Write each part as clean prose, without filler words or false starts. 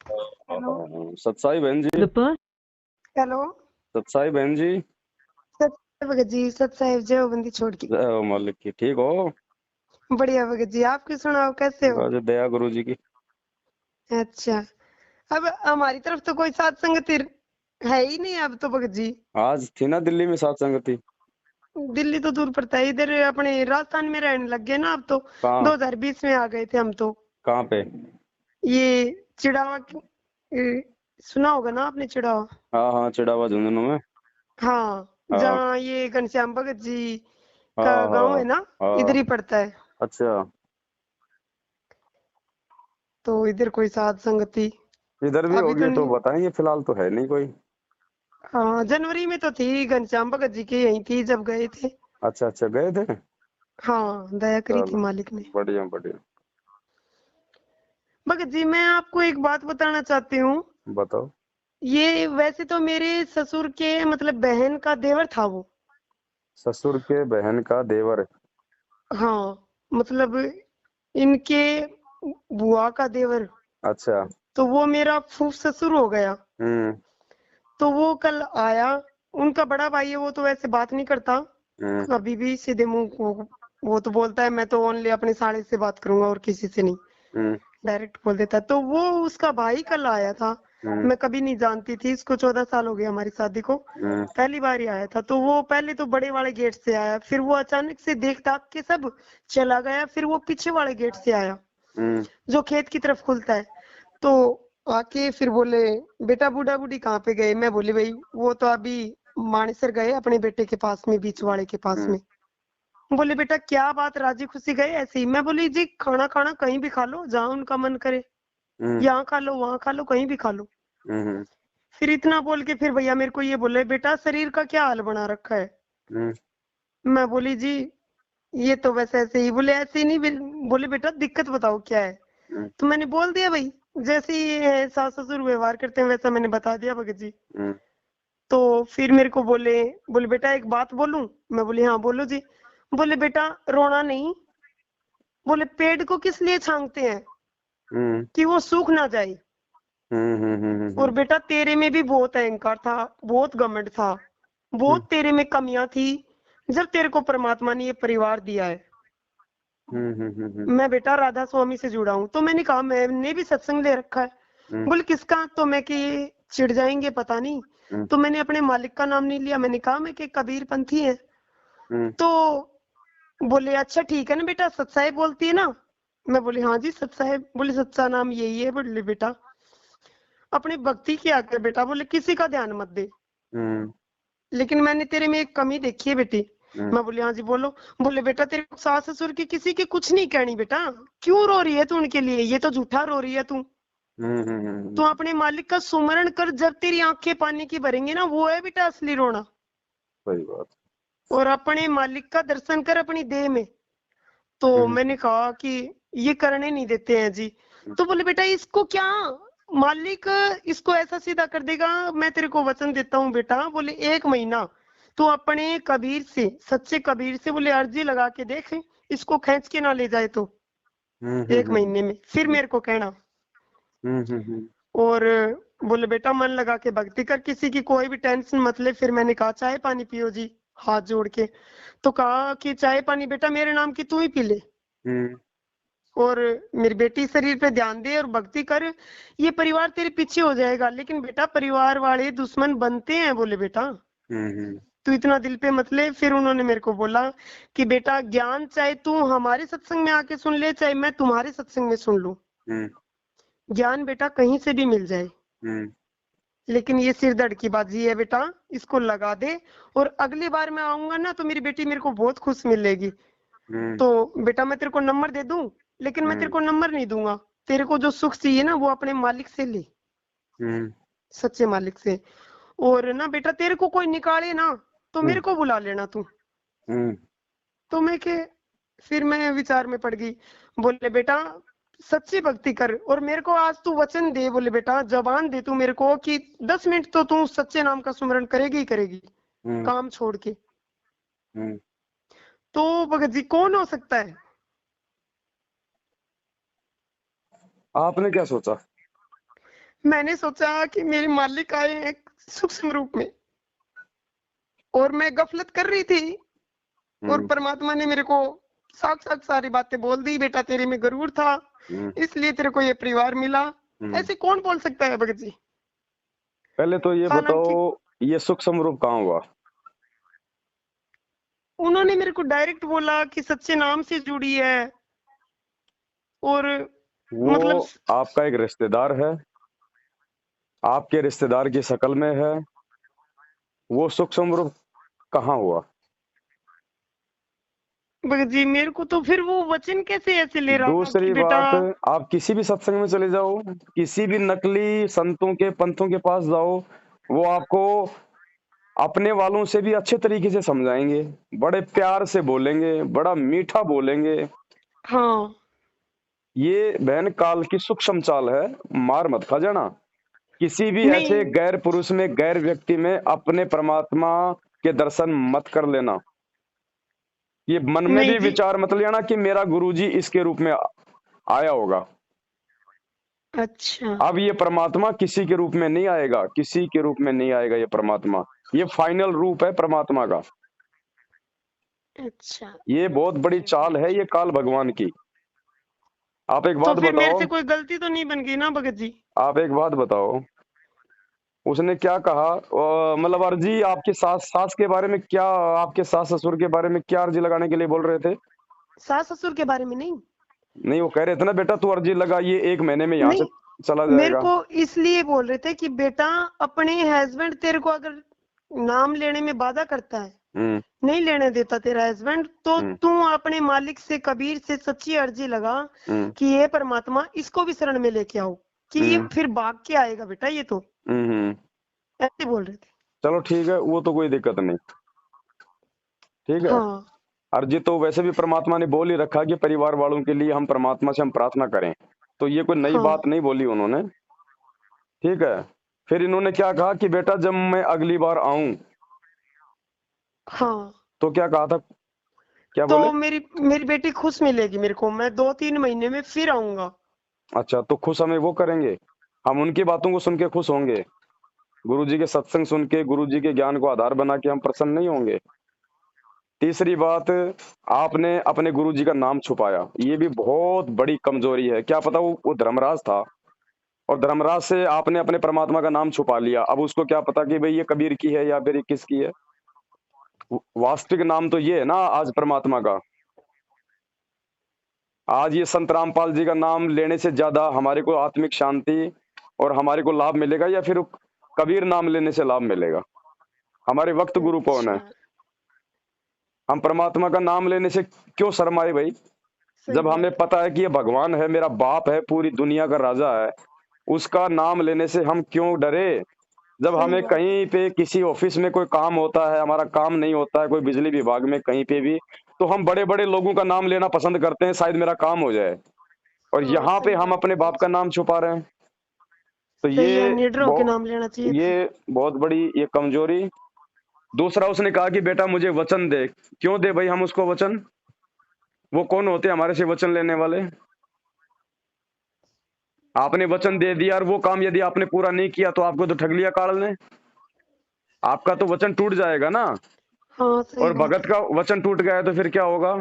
Hello. सतसाई बहन जी। Hello. सतसाई बहन जी। सत भगत जी, सत साहिब जय हो बंदी छोड़ के। जय हो मालिक की। ठीक हो? बढ़िया भगत जी, आपकी सुनाओ कैसे हो? बस दया गुरु जी की। अच्छा, अब हमारी तरफ तो कोई सात संगति है ही नहीं अब तो भगत जी। आज थी ना दिल्ली में सात संगति। दिल्ली तो दूर पड़ता है, इधर अपने राजस्थान में रहने लग गए ना अब तो। कहाँ? 2020 में आ गए थे हम तो। कहाँ पे? ये चिड़ावा सुना होगा ना आपने, चिड़ावा? हाँ हाँ, चिड़ावा झुंझुनू में। हाँ, हाँ जहाँ ये घनश्याम भगत जी हाँ का गांव हाँ है ना, इधर हाँ। ही पड़ता है। अच्छा। तो इधर कोई सात संगति इधर भी अभी होगी तो तो नहीं। बताएंगे, फिलहाल तो है नहीं कोई। हाँ, जनवरी में तो थी, घनश्याम भगत जी की यहीं थी जब गए थे। अच्छा अच्छा, गए थे। हाँ, दया करी थी चलो, मालिक ने। बढ़िया बढ़िया। भगत जी, मैं आपको एक बात बताना चाहती हूँ। बताओ। ये वैसे तो मेरे ससुर के मतलब बहन का देवर था वो। ससुर के बहन का देवर? हाँ, मतलब इनके बुआ का देवर। अच्छा। तो वो मेरा फूफ ससुर हो गया। हम्म तो वो कल आया। उनका बड़ा भाई है, वो तो वैसे बात नहीं करता हम्म कभी भी सीधे मुंह को। वो तो बोलता है मैं तो ओनली अपने साले से बात करूंगा और किसी से नहीं। हम्म डायरेक्ट बोल देता है। तो वो उसका भाई कल आया था। हम्म मैं कभी नहीं जानती थी इसको, 14 साल हो गए हमारी शादी को। हम्म पहली बार ही आया था। तो वो पहले तो बड़े वाले गेट से आया, फिर वो अचानक से देख दाख के सब चला गया, फिर वो पीछे वाले गेट से आया हम्म जो खेत की तरफ खुलता है। तो आके फिर बोले बेटा बूढ़ा बूढ़ी कहाँ पे गए? मैं बोली भाई वो तो अभी मानेसर गए अपने बेटे के पास में, बीच वाले के पास हम्म में। बोले बेटा क्या बात, राजी खुशी गए ऐसे ही? मैं बोली जी खाना खाना कहीं भी खा लो जहाँ उनका मन करे, हम्म यहाँ खा लो वहां खा लो कहीं भी खा लो। हम्म फिर इतना बोल के फिर भैया मेरे को ये बोले बेटा शरीर का क्या हाल बना रखा है? हम्म मैं बोली जी ये तो वैसे ऐसे ही। बोले ऐसे ही नहीं बोले बेटा दिक्कत बताओ क्या है? हम्म तो मैंने बोल दिया भाई, जैसे ही सास ससुर व्यवहार करते हैं वैसा मैंने बता दिया भगत जी। हम्म तो फिर मेरे को बोले बोले बेटा एक बात बोलूं? मैं बोली हाँ बोलो जी। बोले बेटा रोना नहीं, बोले पेड़ को किस लिए छांगते हैं? हम्म कि वो सूख ना जाए। और हम्म बेटा तेरे में भी बहुत अहंकार था, बहुत घमंड था, हम्म बहुत तेरे में कमियां थी, जब तेरे को परमात्मा ने ये परिवार दिया है। हम्म मैं बेटा राधा स्वामी से जुड़ा हूँ। तो मैंने कहा मैंने भी सत्संग ले रखा है। हम्म बोले किसका? तो मैं कि ये चिढ़ जाएंगे पता नहीं। हम्म तो मैंने अपने मालिक का नाम नहीं लिया, मैंने कहा मैं कि कबीर पंथी है। हम्म तो बोले अच्छा ठीक है ना बेटा, सत साहिब बोलती है ना? मैं बोली हाँ जी सत साहिब। बोले सच्चा नाम यही है? बोले बेटा अपनी भक्ति किया कर बेटा, बोले किसी का ध्यान मत दे, हम्म लेकिन मैंने तेरे में एक कमी देखी है बेटी। हम्म मैं बोली हाँ जी बोलो। बोले बेटा तेरे को सास ससुर की किसी की कुछ नहीं कहनी बेटा, क्यों रो रही है तू उनके लिए? ये तो झूठा रो रही है तू। तू अपने मालिक का सुमरण कर, जब तेरी आंखें पानी की भरेंगी ना, वो है बेटा असली रोना। सही बात। और अपने मालिक का दर्शन कर अपनी देह में। तो हम्म मैंने कहा कि ये करने नहीं देते हैं जी। तो बोले बेटा इसको क्या, मालिक इसको ऐसा सीधा कर देगा, मैं तेरे को वचन देता हूँ बेटा। बोले 1 महीना तू अपने कबीर से, सच्चे कबीर से बोले अर्जी लगा के देख, इसको खींच के ना ले जाए तो हम्म 1 महीने में फिर मेरे को कहना। हम्म और बोले बेटा मन लगा के भक्ति कर, किसी की कोई भी टेंशन मत ले। फिर मैंने कहा चाय पानी पियो जी, हाथ जोड़ के। तो कहा कि चाय पानी बेटा मेरे नाम की तू ही पी ले, हम्म और मेरी बेटी शरीर पे ध्यान दे और भक्ति कर, ये परिवार तेरे पीछे हो जाएगा। लेकिन बेटा परिवार वाले दुश्मन बनते हैं। बोले बेटा हम्म तू इतना दिल पे मत ले। फिर उन्होंने मेरे को बोला कि बेटा ज्ञान चाहे तू हमारे सत्संग में आके सुन ले, चाहे मैं तुम्हारे सत्संग में सुन लूं, हम्म ज्ञान बेटा कहीं से भी मिल जाए, हम्म लेकिन ये सिरदर्द की बाजी है बेटा, इसको लगा दे। और अगली बार मैं आऊंगा ना तो मेरी बेटी मेरे को बहुत खुश मिलेगी। हम्म तो बेटा मैं तेरे को नंबर दे दूं, लेकिन मैं तेरे को नंबर नहीं दूंगा। तेरे को जो सुख चाहिए ना वो अपने मालिक से ले, हम्म सच्चे मालिक से। और ना बेटा तेरे को कोई निकाले ना तो मेरे को बुला लेना तू। हम्म तो मैं के फिर मैं विचार में पड़ गई। बोले बेटा सच्ची भक्ति कर, और मेरे को आज तू वचन दे, बोले बेटा जबान दे तू मेरे को कि 10 मिनट तो तू सच्चे नाम का सुमरण करेगी ही करेगी, हम्म काम छोड़ के। हम्म तो भगत जी कौन हो सकता है? आपने क्या सोचा? मैंने सोचा कि मेरे मालिक आए हैं सूक्ष्म रूप में और मैं गफलत कर रही थी और परमात्मा ने मेरे को साक्षात सारी बातें बोल दी, बेटा तेरे में गरूर था इसलिए तेरे को ये परिवार मिला। ऐसे कौन बोल सकता है भगत जी? पहले तो ये हालांकि बताओ, ये सूक्ष्म रूप कहाँ हुआ? उन्होंने मेरे को डायरेक्ट बोला कि सच्चे नाम से जुड़ी है और वो मतलब आपका एक रिश्तेदार है, आपके रिश्तेदार की शक्ल में है, वो सूक्ष्म रूप कहाँ हुआ? भगत जी मेरे को तो फिर वो वचन कैसे ऐसे ले रहा कि दूसरी बेटा। बात, आप किसी भी सत्संग में चले जाओ, किसी भी नकली संतों के पंथों के पास जाओ, वो आपको अपने वालों से भी अच्छे तरीके से समझाएंगे, बड़े प्यार से बोलेंगे, बड़ा मीठा बोलेंगे। हाँ ये बहन काल की सूक्ष्म चाल है, मार मत खा जाना। किसी भी ऐसे नहीं गैर पुरुष में, गैर व्यक्ति में अपने परमात्मा के दर्शन मत कर लेना। ये मन में नहीं भी जी। विचार मत लेना कि मेरा गुरुजी इसके रूप में आया होगा। अच्छा अब ये परमात्मा किसी के रूप में नहीं आएगा, किसी के रूप में नहीं आएगा ये परमात्मा। ये फाइनल रूप है परमात्मा का। अच्छा ये बहुत बड़ी चाल है ये काल भगवान की। आप एक तो बात फिर मेरे बताओ, से कोई गलती तो नहीं बन गई ना भगत जी? आप एक बात बताओ, उसने क्या कहा? मतलब अर्जी आपकी सास के बारे में क्या, आपके सास ससुर के बारे में क्या अर्जी लगाने के लिए बोल रहे थे? सास ससुर के बारे में नहीं। नहीं, वो कह रहे थे ना बेटा तू अर्जी लगा, ये 1 महीने में यहाँ से नहीं चला मेरे जाएगा। को इसलिए बोल रहे थे कि बेटा अपने हस्बैंड तेरे को अगर नाम लेने में बाधा करता है, हम्म नहीं लेने देता तेरा हस्बैंड, तो हम्म तू अपने मालिक से कबीर से सच्ची अर्जी लगा हम्म कि ये परमात्मा इसको भी शरण में लेके आओ कि ये हम्म फिर भाग के आएगा बेटा ये तो। हम्म। ऐसे बोल रहे थे। चलो ठीक है, वो तो कोई दिक्कत नहीं, ठीक है। हाँ अर्जी तो वैसे भी परमात्मा ने बोल ही रखा कि परिवार वालों के लिए हम परमात्मा से हम प्रार्थना करें, तो ये कोई नई हाँ बात नहीं बोली उन्होंने, ठीक है। फिर इन्होंने क्या कहा कि बेटा जब मैं अगली बार आऊं, हाँ तो क्या कहा था, क्या तो बोले? मेरी मेरी बेटी खुश मिलेगी मेरे को, मैं 2-3 महीने में फिर आऊंगा। अच्छा, तो खुश हमें वो करेंगे, हम उनकी बातों को सुन के खुश होंगे, गुरुजी के सत्संग सुन के, गुरुजी के ज्ञान को आधार बना के हम प्रसन्न नहीं होंगे? तीसरी बात, आपने अपने गुरुजी का नाम छुपाया, ये भी बहुत बड़ी कमजोरी है। क्या पता वो धर्मराज था और धर्मराज से आपने अपने परमात्मा का नाम छुपा लिया। अब उसको क्या पता कि भाई ये कबीर की है या फिर ये किसकी है। वास्तविक नाम तो ये है ना आज परमात्मा का। आज ये संत रामपाल जी का नाम लेने से ज्यादा हमारे को आत्मिक शांति और हमारे को लाभ मिलेगा या फिर कबीर नाम लेने से लाभ मिलेगा? हमारे वक्त गुरु कौन है? अच्छा हम परमात्मा का नाम लेने से क्यों शर्माए भाई? सही जब हमें बात है। पता है कि ये भगवान है, मेरा बाप है, पूरी दुनिया का राजा है, उसका नाम लेने से हम क्यों डरे? जब सही हमें बात है। कहीं पे किसी ऑफिस में कोई काम होता है, हमारा काम नहीं होता है, कोई बिजली विभाग में कहीं पे भी, तो हम बड़े बड़े लोगों का नाम लेना पसंद करते हैं, शायद मेरा काम हो जाए। और हाँ यहाँ पे सही हम बात है अपने भगत बाप का जी। नाम छुपा रहे हैं। तो सही है, ये निडर होके बहुत नाम लेना चाहिए था। ये बहुत बड़ी ये कमजोरी। दूसरा, उसने कहा कि बेटा मुझे वचन दे। क्यों दे भाई हम उसको वचन? वो कौन होते हैं हमारे से वचन लेने वाले? आपने वचन दे दिया और वो काम यदि आपने पूरा नहीं किया तो आपको तो ठग लिया काल ने, आपका तो वचन टूट जाएगा ना। हाँ सही और बात भगत है। का वचन टूट गया तो फिर क्या होगा?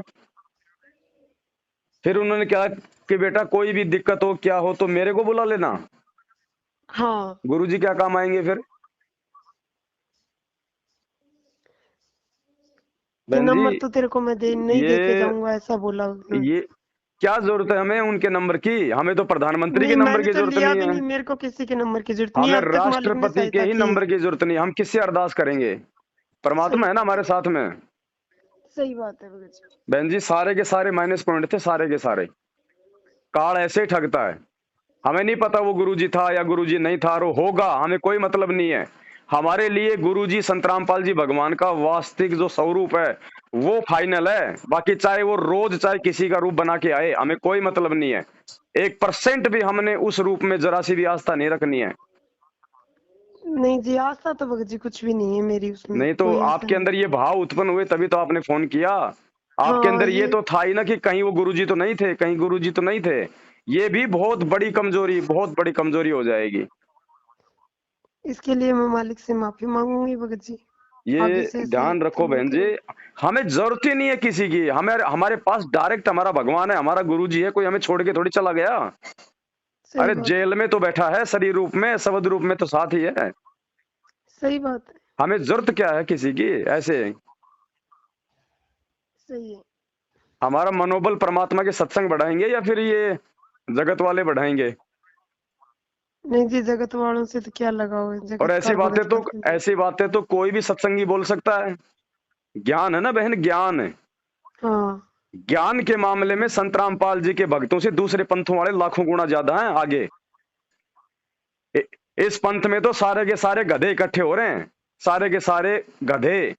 फिर उन्होंने कहा कि बेटा कोई भी दिक्कत हो क्या हो तो मेरे को बुला लेना, हाँ गुरुजी क्या काम आएंगे फिर? कि बहन जी, नंबर तो तेरे को मैं दे नहीं दे के ये जाऊंगा ऐसा बोला उन्होंने। ये क्या जरूरत है हमें उनके नंबर की? हमें तो प्रधानमंत्री के नहीं नंबर मैंने की तो जरूरत लिया नहीं भी है, नहीं, मेरे को किसी के नंबर की जरूरत नहीं है, हमें अब तक मालिक ने राष्ट्रपति के सहायता ही की है। नंबर की जरूरत नहीं। हम किससे अरदास करेंगे? परमात्मा सही है ना बात हमारे है। साथ में। सही बात है भगत जी। बहन जी सारे के सारे माइनस पॉइंट थे, सारे के सारे। काल ऐसे ही ठगता है। हमें नहीं पता वो गुरुजी था या गुरुजी नहीं था, और वो होगा, हमें कोई मतलब नहीं है। हमारे लिए गुरुजी संत रामपाल जी भगवान का वास्तविक जो स्वरूप है वो फाइनल है। बाकी चाहे वो रोज चाहे किसी का रूप बना के आए, हमें कोई मतलब नहीं है। 1% भी हमने उस रूप में जरा सी भी आस्था नहीं रखनी है। नहीं जी आस्था तो भगत जी कुछ भी नहीं है मेरी, उसमें नहीं तो कोई ऐसा आपके नहीं। अंदर ये भाव उत्पन्न हुए तभी तो आपने फोन किया। आपके हाँ अंदर ये ये तो था ही ना कि कहीं वो गुरुजी तो नहीं थे, कहीं गुरुजी तो नहीं थे। ये भी बहुत बड़ी कमजोरी, बहुत बड़ी कमजोरी हो जाएगी। इसके लिए मैं मालिक से माफी मांगूंगी भगत जी। आगे ये से ऐसे ध्यान रखो नहीं बहन जी, करूंगी। हमें जरूरत ही नहीं है किसी की। हमें हमारे पास डायरेक्ट हमारा भगवान है, हमारा गुरु जी है, कोई हमें छोड़ के थोड़ी चला गया। सही अरे बात है। जेल में तो बैठा है, शरीर रूप में, शब्द रूप में तो साथ ही है। सही बात है। हमें जरूरत क्या है किसी की ऐसे। सही है। हमारा मनोबल परमात्मा के सत्संग बढ़ाएंगे या फिर ये जगत वाले बढ़ाएंगे। नहीं जी, जगत वालों से तो क्या लगाव है, और जगत का भगत करते हैं। ऐसी बातें तो कोई भी सत्संगी बोल सकता है। ज्ञान है ना बहन, ज्ञान है। हाँ। ज्ञान के मामले में संत रामपाल जी के भक्तों से दूसरे पंथों वाले लाखों गुना ज्यादा हैं आगे। इ- इस पंथ में तो सारे के सारे गधे इकट्ठे हो रहे हैं, सारे के सारे गधे।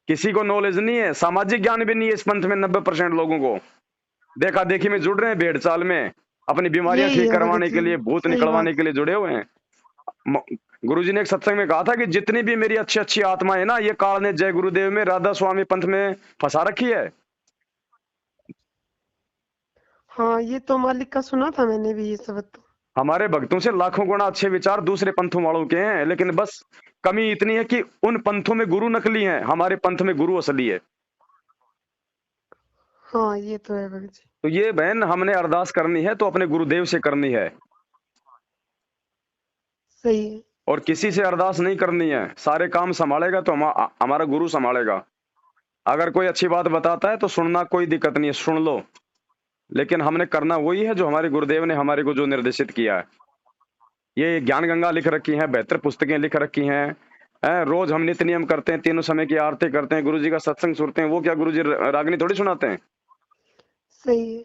किसी को नॉलेज नहीं है, सामाजिक ज्ञान भी नहीं है इस पंथ में। 90% लोगों को देखा देखी में जुड़ रहे हैं, भेड़ चाल में अपनी बीमारियां यही ठीक है भगत करवाने जी। के लिए, भूत सही निकलवाने बात के लिए जुड़े हुए हैं। गुरुजी ने एक सत्संग में कहा था कि जितनी भी मेरी अच्छी अच्छी आत्मा है ना, ये काल ने जय गुरुदेव में राधा स्वामी पंथ में फंसा रखी है। हाँ, ये तो मालिक का सुना था मैंने भी ये सब तो। हमारे भक्तों से लाखों गुना अच्छे विचार दूसरे पंथों वालों के हैं, लेकिन बस कमी इतनी है कि उन पंथों में गुरु नकली हैं, हमारे पंथ में गुरु असली है। हाँ, ये तो है भगत जी। तो ये बहन, हमने अरदास करनी है तो अपने गुरुदेव से करनी है, सही है। और किसी से अरदास नहीं करनी है। सारे काम संभालेगा तो हमारा गुरु संभालेगा। अगर कोई अच्छी बात बताता है तो सुनना, कोई दिक्कत नहीं है, सुन लो। लेकिन हमने करना वही है जो हमारे गुरुदेव ने हमारे को जो निर्देशित किया है। ये ज्ञान गंगा लिख रखी है, बेहतर पुस्तकें लिख रखी हैं। रोज हम नित्य नियम करते हैं, तीनों समय की आरती करते हैं, गुरु जी का सत्संग सुनते हैं। वो क्या गुरु जी रागनी थोड़ी सुनाते हैं। सही है।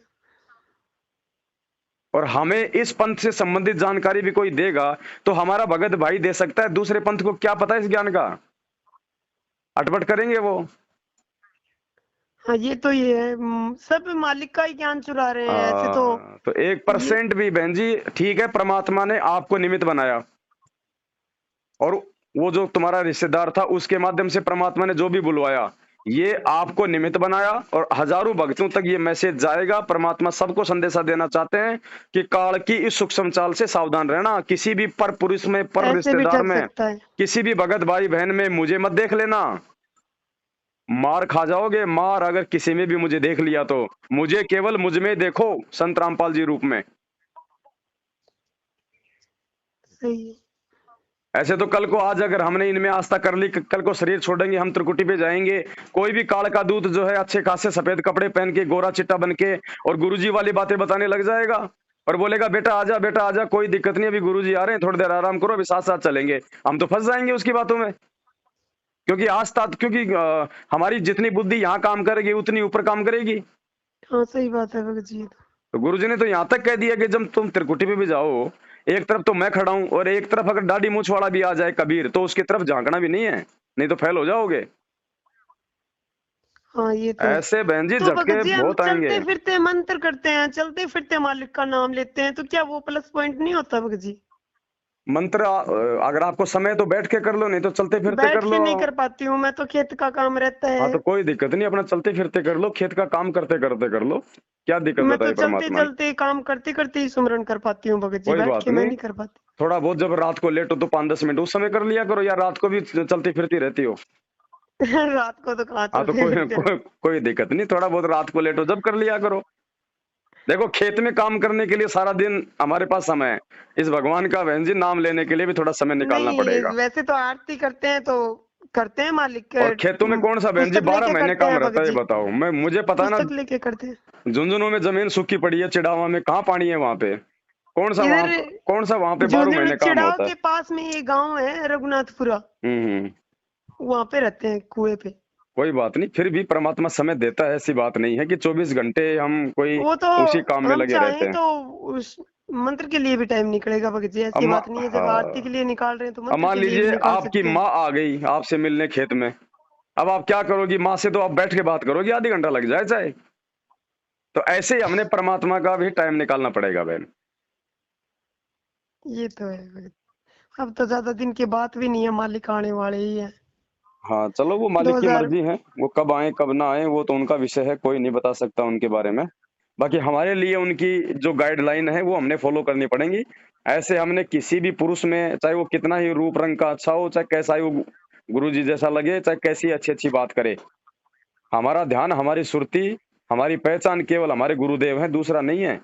और हमें इस पंथ से संबंधित जानकारी भी कोई देगा तो हमारा भगत भाई दे सकता है, दूसरे पंथ को क्या पता है इस ज्ञान का। अटपट करेंगे वो। हाँ, ये है, सब मालिक का ही ज्ञान चुरा रहे हैं ऐसे तो। तो ये 1% भी बहन जी, ठीक है, परमात्मा ने आपको निमित्त बनाया, और वो जो तुम्हारा रिश्तेदार था उसके माध्यम से परमात्मा ने जो भी बुलवाया, ये आपको निमित्त बनाया। और हजारों भक्तों तक ये मैसेज जाएगा। परमात्मा सबको संदेशा देना चाहते हैं कि काल की इस सूक्ष्म चाल से सावधान रहना। किसी भी पर पुरुष में, पर ऐसे भी रिश्तेदार ठग में, सकता है। किसी भी भगत भाई बहन में मुझे मत देख लेना। मार खा जाओगे, मार अगर किसी में भी मुझे देख लिया तो। मुझे केवल मुझ में देखो, संत रामपाल जी रूप में। सही है। ऐसे तो कल को आज अगर हमने इनमें आस्था कर ली, कल को शरीर छोड़ेंगे, हम त्रिकुटी पे जाएंगे, कोई भी काल का दूत जो है अच्छे खासे सफेद कपड़े पहन के, गोरा चिट्टा बन के, और गुरुजी वाली बातें बताने लग जाएगा और बोलेगा बेटा आजा, बेटा आजा, कोई दिक्कत नहीं, अभी गुरुजी आ रहे हैं, थोड़ी देर आराम करो, अभी साथ साथ चलेंगे। हम तो फंस जाएंगे उसकी बातों में। क्योंकि आस्था, क्योंकि हमारी जितनी बुद्धि यहाँ काम करेगी उतनी ऊपर काम करेगी। हाँ, सही बात है भगत जी। तो गुरुजी ने तो यहाँ तक कह दिया कि जब तुम त्रिकुटी पे भी जाओ, एक तरफ तो मैं खड़ा हूं और एक तरफ अगर दाढ़ी मूछ वाला भी आ जाए कबीर, तो उसकी तरफ झांकना भी नहीं है, नहीं तो फेल हो जाओगे। हाँ, ये तो है। ऐसे बहन जी तो भगत झटके जी, हम बहुत आएंगे। चलते फिरते मंत्र करते हैं, चलते फिरते मालिक का नाम लेते हैं, तो क्या वो प्लस पॉइंट नहीं होता भगत जी? मंत्र अगर आपको समय तो बैठ के कर लो, नहीं तो चलते फिरते बैठ कर के लो। नहीं कर पाती हूँ मैं, तो खेत का काम रहता हाँ है। तो कोई दिक्कत नहीं, अपना चलते फिरते कर लो, खेत का काम करते करते कर लो। क्या दिक्कत मैं तो बताई चलते परमात्मा ने। चलते काम करते करते ही सुमरन कर पाती हूँ भगत जी, कोई बैठ बात के मैं नहीं, नहीं कर पाती। थोड़ा बहुत जब रात को लेट हो तो 5-10 मिनट उस समय कर लिया करो, या रात को भी चलती फिरती रहती हो। रात को तो कहाँ हाँ तो चलते फिरते हैं। कोई दिक्कत नहीं, थोड़ा बहुत रात को लेट हो जब कर लिया करो। देखो खेत में काम करने के लिए सारा दिन हमारे पास समय है, इस भगवान का बहन जी नाम लेने के लिए भी थोड़ा समय निकालना नहीं, पड़ेगा। वैसे तो आरती करते हैं तो करते हैं मालिक और खेतों में कौन सा बहन जी पुस्तक 12 लेके महीने करते काम हैं रहता भगत है, ये जी। बताओ। मुझे पता है ना, पुस्तक लेके करते हैं। झुंझुनू में जमीन सूखी पड़ी है, चिड़ावा में कहाँ पानी है वहां पे। इधर कौन सा वहां पे 12 झुंझुनू महीने काम चिड़ाव होता है। के पास में ये गांव है रघुनाथपुरा, हम्म। वहां पे रहते हैं कुएं पे। कोई बात नहीं, फिर भी परमात्मा समय देता है, ऐसी बात नहीं है कि 24 घंटे हम कोई वो तो उसी काम में हम लगे रहते चाहें हैं। तो उस मंत्र के लिए भी टाइम निकलेगा भगत जी, ऐसी बात नहीं है। जब आरती के हाँ, लिए निकाल रहे हैं तो अब मंत्र मान के लिए भी लीजिए निकाल आपकी सकते हैं। माँ आ गई आपसे मिलने खेत में, अब आप क्या करोगी, माँ से तो आप बैठ के बात करोगी, आधी घंटा लग जाए चाहे। तो ऐसे ही हमने परमात्मा का भी टाइम निकालना पड़ेगा बहन। ये तो है भगत। अब तो ज्यादा दिन की बात भी नहीं है, मालिक आने वाले ही है। हाँ चलो, वो मालिक की 2000। मर्जी है, वो कब आए कब ना आए वो तो उनका विषय है, कोई नहीं बता सकता उनके बारे में। बाकी हमारे लिए उनकी जो गाइडलाइन है वो हमने फॉलो करनी पड़ेंगी। ऐसे हमने किसी भी पुरुष में, चाहे वो कितना ही रूप रंग का अच्छा हो, चाहे कैसा ही वो गुरु जी जैसा लगे, चाहे कैसी अच्छी अच्छी बात करे, हमारा ध्यान, हमारी सुरती, हमारी पहचान केवल हमारे गुरुदेव हैं, दूसरा नहीं है।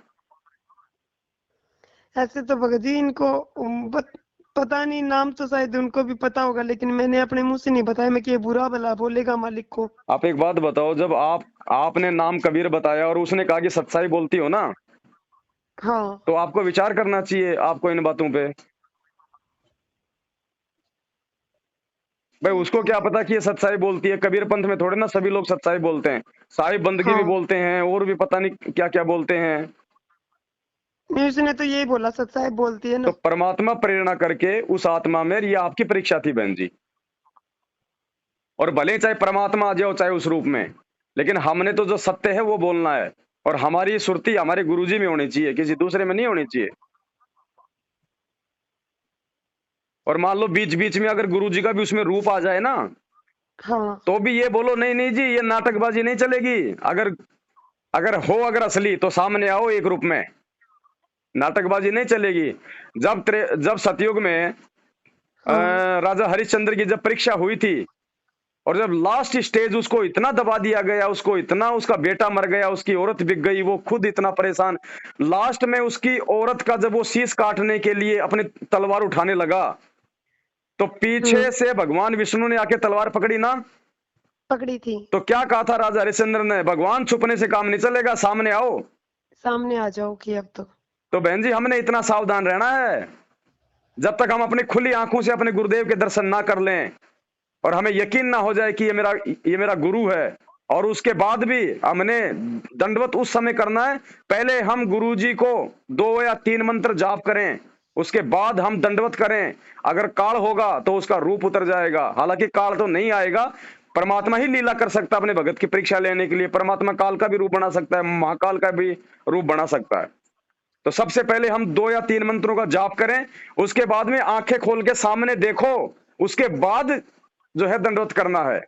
ऐसे तो भगत जी इनको पता नहीं, नाम तो शायद उनको भी पता होगा, लेकिन मैंने अपने मुंह से नहीं बताया, मैं कि ये बुरा भला बोलेगा मालिक को। आप एक बात बताओ, जब आपने नाम कबीर बताया और उसने कहा कि सच्चाई बोलती हो ना, हाँ तो आपको विचार करना चाहिए आपको इन बातों पे। भाई ये उसको तो क्या है। पता कि ये सच्चाई बोलती है? कबीर पंथ में थोड़े ना सभी लोग सच्चाई बोलते हैं, साहिब बंदगी भी हाँ बोलते हैं और भी पता नहीं क्या क्या बोलते हैं। नहीं, उसने तो यही बोला सच्चाई बोलती है तो ना। परमात्मा प्रेरणा करके उस आत्मा में, ये आपकी परीक्षा थी बहन जी। और भले चाहे परमात्मा आ जाओ चाहे उस रूप में, लेकिन हमने तो जो सत्य है वो बोलना है। और हमारी सुरती हमारे गुरुजी में होनी चाहिए, किसी दूसरे में नहीं होनी चाहिए। और मान लो बीच बीच में अगर गुरुजी का भी उसमें रूप आ जाए ना, हाँ तो भी ये बोलो नहीं नहीं जी ये नाटकबाजी नहीं चलेगी। अगर अगर असली तो सामने आओ एक रूप में, नाटकबाजी नहीं चलेगी। जब सतयुग में हाँ राजा हरिश्चंद्र की जब परीक्षा हुई थी, और जब लास्ट स्टेज उसको इतना दबा दिया गया, उसको इतना, उसका बेटा मर गया, उसकी औरत बिक गई, वो खुद इतना परेशान, लास्ट में उसकी औरत का जब वो शीश काटने के लिए अपनी तलवार उठाने लगा, तो पीछे से भगवान विष्णु ने आके तलवार पकड़ी ना। पकड़ी थी। तो क्या कहा था राजा हरिश्चंद्र ने? भगवान छुपने से काम नहीं चलेगा, सामने आओ। सामने आ जाओ कि अब तो बहन जी हमने इतना सावधान रहना है, जब तक हम अपनी खुली आंखों से अपने गुरुदेव के दर्शन ना कर लें और हमें यकीन ना हो जाए कि ये मेरा गुरु है। और उसके बाद भी हमने दंडवत उस समय करना है, पहले हम गुरुजी को 2 या 3 मंत्र जाप करें, उसके बाद हम दंडवत करें। अगर काल होगा तो उसका रूप उतर जाएगा, हालांकि काल तो नहीं आएगा, परमात्मा ही लीला कर सकता है अपने भगत की परीक्षा लेने के लिए। परमात्मा काल का भी रूप बना सकता है, महाकाल का भी रूप बना सकता है। तो सबसे पहले हम 2 या 3 मंत्रों का जाप करें, उसके बाद में आंखें खोल के सामने देखो, उसके बाद जो है दंडवत करना है।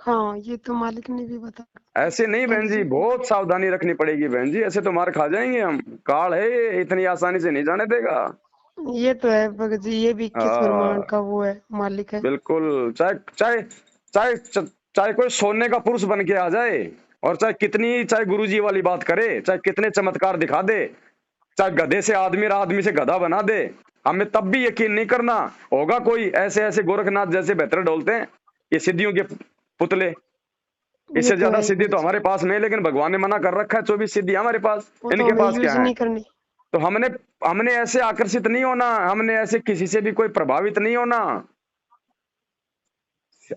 हाँ ये तो मालिक ने भी बताया। ऐसे नहीं बहन जी, बहुत सावधानी रखनी पड़ेगी बहन जी, ऐसे तो मार खा जाएंगे हम। काल है ये, इतनी आसानी से नहीं जाने देगा। ये तो है भगत जी, ये भी 21 ब्रह्मांड हाँ का वो है, मालिक है। बिल्कुल। चाहे चाहे चाहे चाहे कोई सोने का पुरुष बन के आ जाए, और चाहे गुरुजी वाली बात करे, चाहे कितने चमत्कार दिखा दे, चाहे गधे से आदमी और आदमी से गधा बना दे, हमें तब भी यकीन नहीं करना होगा। कोई ऐसे ऐसे गोरखनाथ जैसे बेहतर डोलते हैं, ये सिद्धियों के पुतले, ये इससे तो ज्यादा है सिद्धि भगत तो जी, हमारे पास नहीं है, लेकिन भगवान ने मना कर रखा है 24 सिद्धि हमारे पास, वो तो इनके हमें पास क्या यूज है? नहीं करनी। तो हमने हमने ऐसे आकर्षित नहीं होना, हमने ऐसे किसी से भी कोई प्रभावित नहीं होना।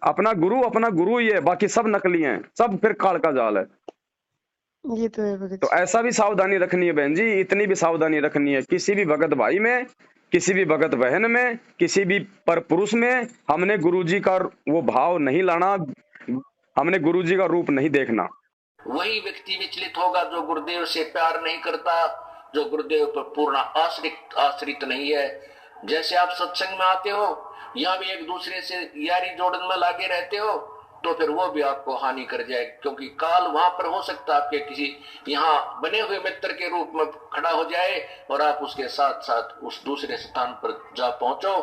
अपना गुरु ही है, बाकी सब नकली हैं, सब फिर काल का जाल है। ये तो है भगत तो जी। ऐसा भी सावधानी रखनी है बहन जी, इतनी भी सावधानी रखनी है, किसी भी भगत भाई में, किसी भी भगत बहन में, किसी भी पर पुरुष में हमने गुरुजी का वो भाव नहीं लाना, हमने गुरुजी का रूप नहीं देखना। वही व्यक्ति विचलित होगा जो गुरुदेव से प्यार नहीं करता, जो गुरुदेव पर पूर्ण आश्रित नहीं है। जैसे आप सत्संग में आते हो, यहाँ भी एक दूसरे से यारी जोड़न में लागे रहते हो, तो फिर वो भी आपको हानि कर जाए, क्योंकि काल वहां पर हो सकता है आपके किसी यहाँ बने हुए मित्र के रूप में खड़ा हो जाए और आप उसके साथ साथ उस दूसरे स्थान पर जा पहुंचो।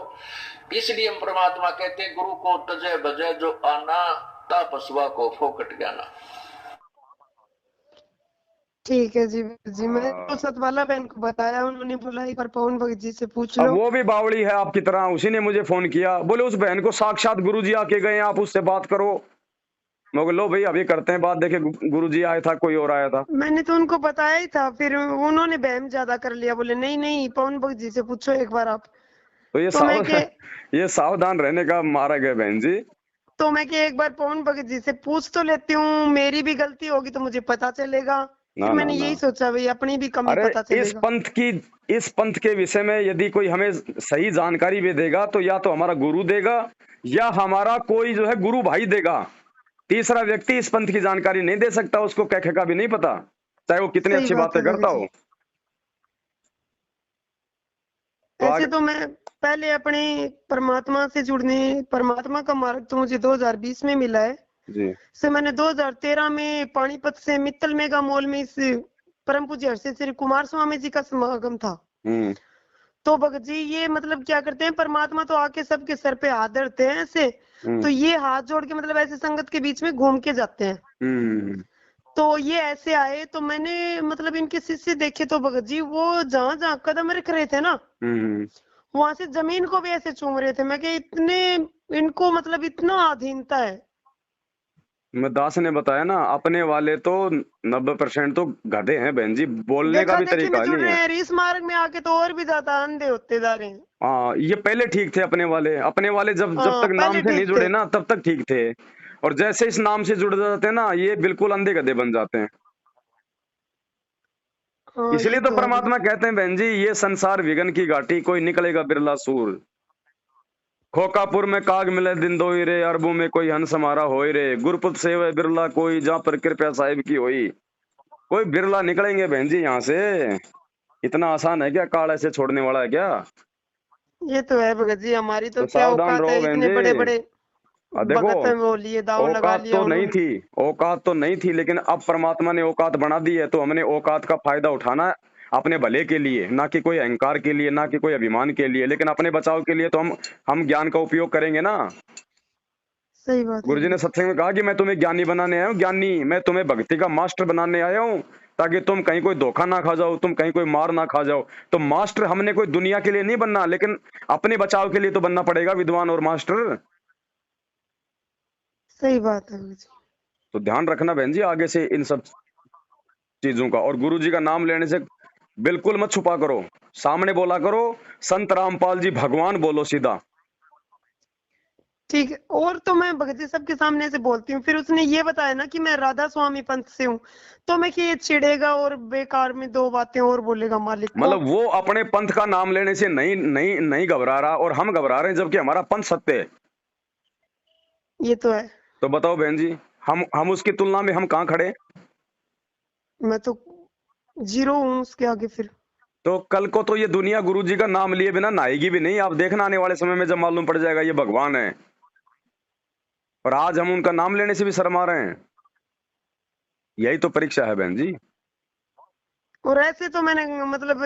इसलिए हम परमात्मा कहते हैं, गुरु को तजय बजय जो आना, तापसवा को फोकट जाना। ठीक है जी मैं तो सतवाला बहन को बताया, उन्होंने बोला एक बार पवन भगत जी से पूछ अब लो। वो भी बावड़ी है आपकी तरह, उसी ने मुझे फोन किया, बोले उस बहन को साक्षात गुरुजी आके गए, आप उससे बात करो। मैं बोला लो भाई अभी करते हैं बात, देखे गुरुजी आया था कोई और आया था। मैंने तो उनको बताया ही था, फिर उन्होंने बहम ज्यादा कर लिया, बोले नहीं नहीं पवन भगत जी से पूछो एक बार आप। तो ये तो मैं के ये सावधान रहने का मारा गया बहन जी। तो मैं कि एक बार पवन भगत जी से पूछ तो लेती हूँ, मेरी भी गलती होगी तो मुझे पता चलेगा। ना फिर ना मैंने ना, यही सोचा भाई अपनी भी कमी अरे पता चलेगा। इस पंथ के विषय में यदि कोई हमें सही जानकारी भी देगा, तो या तो हमारा गुरु देगा या हमारा कोई जो है गुरु भाई देगा। तीसरा व्यक्ति इस पंथ की जानकारी नहीं दे सकता, उसको कह का भी नहीं पता, चाहे वो कितनी सही अच्छी बात बातें है करता भगत जी। हो। तो ऐसे तो मैं पहले अपने परमात्मा से जुड़ने, परमात्मा का मार्ग तो मुझे 2020 में मिला है। जी। से मैंने 2013 में पानीपत से मित्तल मेगा मॉल में इस परम पूज्य हर्षित श्री कुमार स्वामी जी का समागम था। तो भगत जी ये मतलब क्या करते हैं, परमात्मा तो आके सबके सर पे हाथ धरते हैं ऐसे, तो ये हाथ जोड़ के मतलब ऐसे संगत के बीच में घूम के जाते हैं। तो ये ऐसे आए तो मैंने मतलब इनके शिष्य देखे तो भगत जी वो जहां जहां कदम रख रहे थे ना, वहां से जमीन को भी ऐसे चूम रहे थे। मैं कि इतने इनको मतलब इतना अधीनता है। मैं दास ने बताया ना, अपने वाले तो 90% तो गधे हैं बहन जी, बोलने का देखा भी देखी में तरीका जुड़ नहीं रहे है। हैं, इस मार्ग में आके तो और भी ज्यादा अंधे होते जा रहे हैं। हाँ, ये पहले ठीक थे अपने वाले। अपने वाले जब जब हाँ तक नाम पहले से नहीं ठीक जुड़े थे। ना तब तक ठीक थे, और जैसे इस नाम से जुड़ जाते हैं ना ये बिल्कुल अंधे गधे बन जाते हैं। हाँ इसलिए ये तो तो है भगत परमात्मा कहते हैं बहन जी, ये संसार विघन की घाटी, कोई निकलेगा बिरला सूर। खोकापुर में काग मिले दिन दोई रे, अरबों में कोई हंस हमारा होई रे, गुरपुत सेव बिरला कोई, जहाँ पर कृपया साहिब की होई। कोई बिरला निकलेंगे बहन जी यहाँ से। इतना आसान है क्या? काल ऐसे छोड़ने वाला है क्या? ये तो है भगत जी, हमारी तो तो क्या सावधान औकात है, रहो बहन इतने जी। बड़े बड़े देखो, भगत में वो लिए दाव लगा औकात लिया तो नहीं उन्होंने। थी, औकात तो नहीं थी, लेकिन अब परमात्मा ने औकात बना दी है, तो हमने औकात का फायदा उठाना है अपने भले के लिए, ना कि कोई अहंकार के लिए, ना कि कोई अभिमान के लिए, लेकिन अपने बचाव के लिए तो हम ज्ञान का उपयोग करेंगे ना। सही बात है गुरुजी ने भगत जी। सत्संग में कहा कि मैं तुम्हें ज्ञानी बनाने आया हूँ, ज्ञानी, मैं तुम्हें भक्ति का मास्टर बनाने आया हूँ, ताकि तुम कहीं कोई धोखा ना खा जाओ, तुम कहीं कोई मार ना खा जाओ। तो मास्टर हमने कोई दुनिया के लिए नहीं बनना, लेकिन अपने बचाव के लिए तो बनना पड़ेगा विद्वान और मास्टर। सही बात है भगत जी। तो ध्यान रखना बहन जी आगे से इन सब चीजों का। और गुरु जी का नाम लेने से बिल्कुल मत छुपा करो, सामने बोला करो, संत रामपाल जी भगवान बोलो सीधा। ठीक है, और तो मैं भगत जी सबके सामने से बोलती हूँ। फिर उसने ये बताया ना कि मैं राधा स्वामी पंथ से हूँ, तो मैं कि ये चिढ़ेगा और बेकार में दो बातें और बोलेगा मालिक को। मतलब वो अपने पंथ का नाम लेने से नहीं नहीं नहीं घबरा रहा, और हम घबरा रहे हैं, जबकि हमारा पंथ सत्य है। ये तो है। तो बताओ बहन जी, हम उसकी तुलना में हम कहाँ खड़े? मैं तो जीरो हूँ उसके आगे फिर। तो कल को तो ये दुनिया गुरु जी का नाम लिए बिना नहाएगी भी नहीं। आप देखना आने वाले समय में जब मालूम पड़ जाएगा ये भगवान है, और आज हम उनका नाम लेने से भी शर्मा रहे हैं। यही तो परीक्षा है बहन जी। और ऐसे तो मैंने मतलब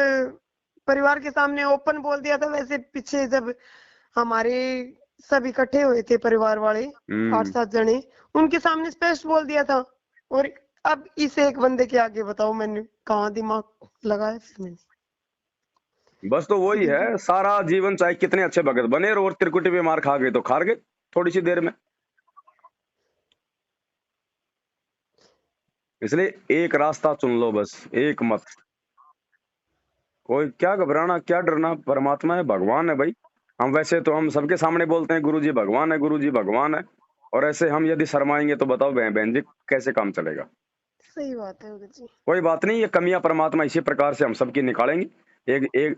परिवार के सामने ओपन बोल दिया था। वैसे पीछे जब हमारे सब इकट्ठे हुए थे परिवार वाले 8-7 जने, उनके सामने स्पष्ट बोल दिया था। और अब इस एक बंदे के आगे बताओ मैंने कहाँ दिमाग लगाया फिर मैंने। बस तो वही है, सारा जीवन चाहे कितने अच्छे भगत बने और त्रिकुटी पे मार खा गए तो खा गए थोड़ी सी देर में। इसलिए एक रास्ता चुन लो बस, एक मत। कोई क्या घबराना, क्या डरना, परमात्मा है, भगवान है भाई। हम वैसे तो हम सबके सामने बोलते हैं गुरु जी भगवान है, गुरु जी भगवान है, और ऐसे हम यदि शर्माएंगे तो बताओ बहन जी कैसे काम चलेगा? सही बात है भगत जी। कोई बात नहीं, ये कमियां परमात्मा इसी प्रकार से हम सबकी निकालेंगे,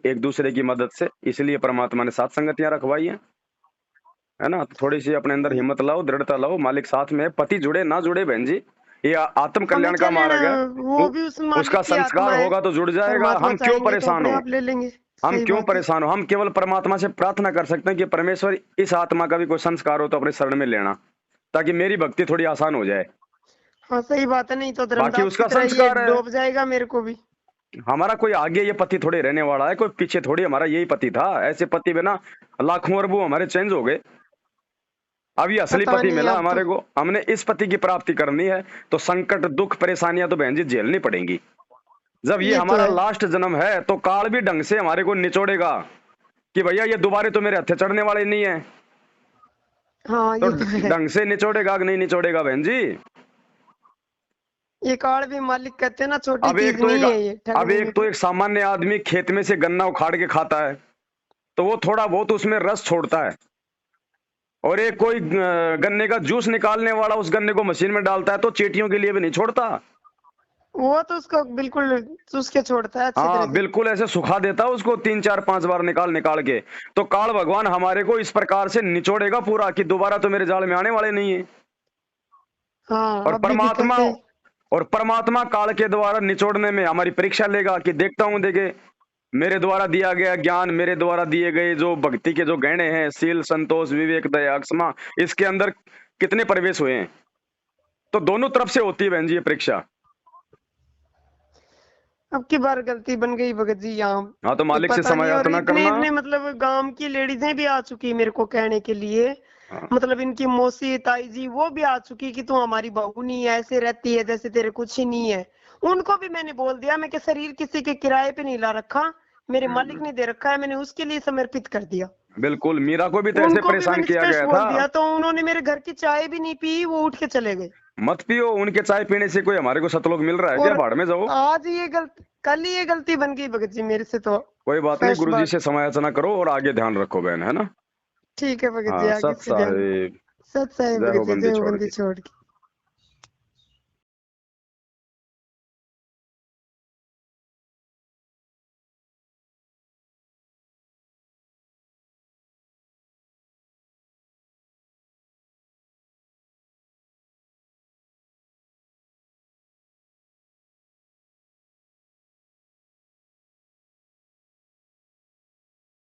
एक दूसरे की मदद से। इसलिए परमात्मा ने 7 संगतियां रखवाई है ना। तो थोड़ी सी अपने अंदर हिम्मत लाओ, दृढ़ता लाओ, मालिक साथ में है। पति जुड़े ना जुड़े बहन जी, ये आत्म हमें कल्याण क्या का लेना, मार्ग है। वो भी उस उसका मालिक की आत्मा संस्कार है। होगा तो जुड़ जाएगा। परमात्मा हम क्यों चाहेंगे तो परेशान अपने हो? आप ले लेंगे। हम सही क्यों बात है। परेशान हो? हम केवल परमात्मा से प्रार्थना कर सकते हैं कि परमेश्वर इस आत्मा का भी कोई संस्कार हो तो अपने शरण में लेना, ताकि मेरी भक्ति थोड़ी आसान हो जाए। हाँ सही बात है, नहीं तो बाकी धर्मदास की उसका तरह ये संस्कार है। डूब जाएगा मेरे को भी। हमारा कोई आगे ये पति थोड़ी रहने वाला है, कोई पीछे थोड़ी। हमारा यही पति था। ऐसे पति बिना लाखों अरबों हमारे चेंज हो गए। अब ये असली पता पति नहीं मिला अब तो। हमारे को, हमने इस पति की प्राप्ति करनी है, तो संकट दुख परेशानियां तो बहन जी झेलनी पड़ेंगी। जब ये ये तो हमारा है। लास्ट जन्म है तो काल भी ढंग से हमारे को निचोड़ेगा कि भैया ये दोबारा तो मेरे हथे चढ़ने वाले नहीं है। हाँ तो ये तो है। ढंग से निचोड़ेगा कि नहीं निचोड़ेगा बहन जी? ये कार्ड भी मालिक कहते हैं ना, छोटी अब एक चीज तो नहीं एक है ये अब ठगने एक में तो भी। एक सामान्य आदमी खेत में से गन्ना उखाड़ के खाता है, तो वो थोड़ा बहुत उसमें रस छोड़ता है, और एक कोई गन्ने का जूस निकालने वाला उस गन्ने को मशीन में डालता है तो चींटियों के लिए भी नहीं छोड़ता। वो तो उसको बिल्कुल चूस के छोड़ता है अच्छी तरह हाँ से। बिल्कुल, ऐसे सुखा देता है उसको 3 4 5 बार निकाल निकाल के। तो काल भगवान हमारे को इस प्रकार से निचोड़ेगा पूरा कि दोबारा तो मेरे जाल में आने वाले नहीं है। हाँ और अभी भी परमात्मा कहते हैं। और परमात्मा काल के द्वारा निचोड़ने में हमारी परीक्षा लेगा कि देखता हूं, देखे मेरे द्वारा दिया गया ज्ञान, मेरे द्वारा दिए गए जो भक्ति के जो गहने हैं, शील संतोष विवेक दया क्षमा, इसके अंदर कितने प्रवेश हुए हैं। तो दोनों तरफ से होती है बहन जी ये परीक्षा। अब की बार गलती बन गई भगत जी यहाँ। हाँ तो मालिक से पता नहीं, और समायातना इतने करना। इतने मतलब गांव की लेडीजें भी आ चुकी मेरे को कहने के लिए, हाँ। मतलब इनकी मौसी ताई जी वो भी आ चुकी कि तू हमारी बहू नहीं है, ऐसे रहती है जैसे तेरे कुछ ही नहीं है। उनको भी मैंने बोल दिया, मैं कि शरीर किसी के किराए पे नहीं ला रखा, मेरे मालिक ने दे रखा है, मैंने उसके लिए समर्पित कर दिया। बिल्कुल, मीरा को भी तो ऐसे उनको भी परेशान मैंने किया स्पष्ट गया बोल था। दिया, तो उन्होंने मेरे घर की चाय भी नहीं पी, वो उठ के चले गए। मत पियो, उनके चाय पीने से कोई हमारे को सतलोक मिल रहा है क्या? और भाड़ में जाओ। आज ये गलती, कल ही ये गलती बन गई भगत जी मेरे से। तो कोई बात नहीं, फर्स्ट गुरु जी बार से समायाचना करो और आगे ध्यान रखो बहन, है ना। ठीक है भगत जी, हाँ, आगे सत से ध्यान। साहिब। सत साहिब जय भगत हो जी, बंदी जय हो छोड़ बंदी के। छोड़ के।